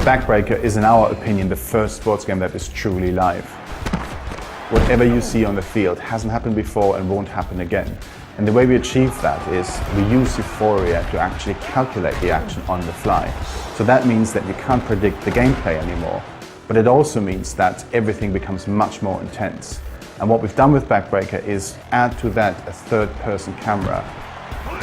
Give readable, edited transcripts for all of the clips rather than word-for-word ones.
BackBreaker is, in our opinion, the first sports game that is truly live. Whatever you see on the field hasn't happened before and won't happen again. And the way we achieve that is we use Euphoria to actually calculate the action on the fly. So that means that you can't predict the gameplay anymore, but it also means that everything becomes much more intense. And what we've done with BackBreaker is add to that a third-person camera.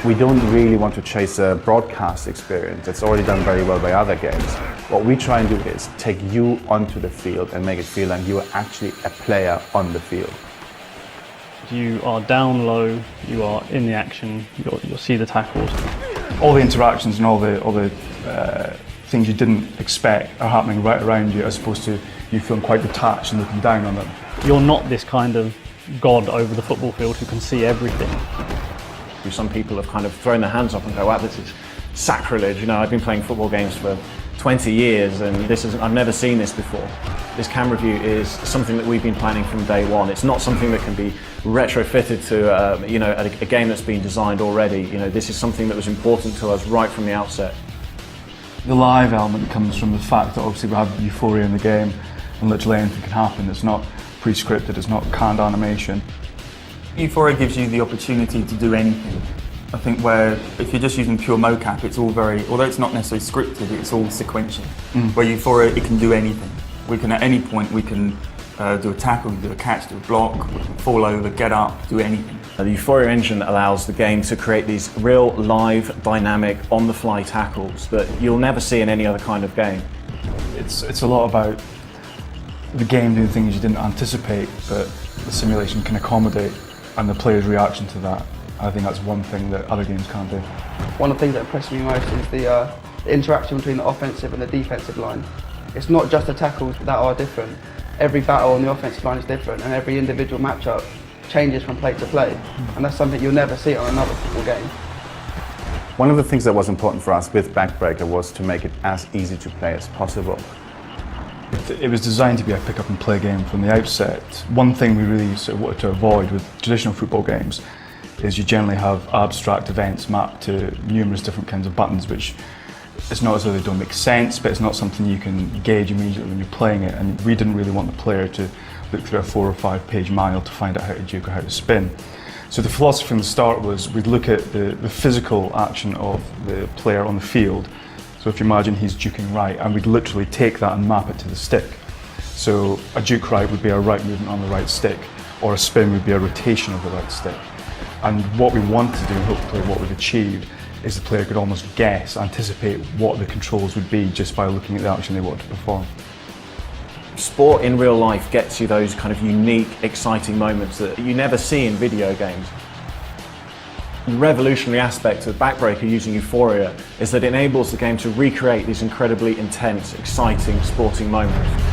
We don't really want to chase a broadcast experience that's already done very well by other games. What we try and do is take you onto the field and make it feel like you are actually a player on the field. You are down low, you are in the action, you'll see the tackles. All the interactions and all the things you didn't expect are happening right around you, as opposed to you feeling quite detached and looking down on them. You're not this kind of god over the football field who can see everything. Some people have kind of thrown their hands up and go, wow, this is sacrilege. You know, I've been playing football games for 20 years and I've never seen this before. This camera view is something that we've been planning from day one. It's not something that can be retrofitted to a game that's been designed already. You know, this is something that was important to us right from the outset. The live element comes from the fact that obviously we have Euphoria in the game and literally anything can happen. It's not pre-scripted, it's not canned animation. Euphoria gives you the opportunity to do anything. I think where if you're just using pure mocap, it's all very, although it's not necessarily scripted, it's all sequential. Where Euphoria, it can do anything. We can, at any point, we can do a tackle, do a catch, do a block, we can fall over, get up, do anything. The Euphoria engine allows the game to create these real, live, dynamic, on-the-fly tackles that you'll never see in any other kind of game. It's a lot about the game doing things you didn't anticipate, but the simulation can accommodate, and the player's reaction to that. I think that's one thing that other games can't do. One of the things that impressed me most is the interaction between the offensive and the defensive line. It's not just the tackles that are different. Every battle on the offensive line is different, and every individual matchup changes from play to play. And that's something you'll never see on another football game. One of the things that was important for us with BackBreaker was to make it as easy to play as possible. It was designed to be a pick up and play game from the outset. One thing we really sort of wanted to avoid with traditional football games is you generally have abstract events mapped to numerous different kinds of buttons, which it's not as though they don't make sense, but it's not something you can gauge immediately when you're playing it, and we didn't really want the player to look through a 4 or 5 page manual to find out how to juke or how to spin. So the philosophy from the start was we'd look at the physical action of the player on the field. So if you imagine he's juking right, and we'd literally take that and map it to the stick. So a juke right would be a right movement on the right stick, or a spin would be a rotation of the right stick. And what we want to do, and hopefully what we've achieved, is the player could almost guess, anticipate what the controls would be just by looking at the action they want to perform. Sport in real life gets you those kind of unique, exciting moments that you never see in video games. The revolutionary aspect of BackBreaker using Euphoria is that it enables the game to recreate these incredibly intense, exciting sporting moments.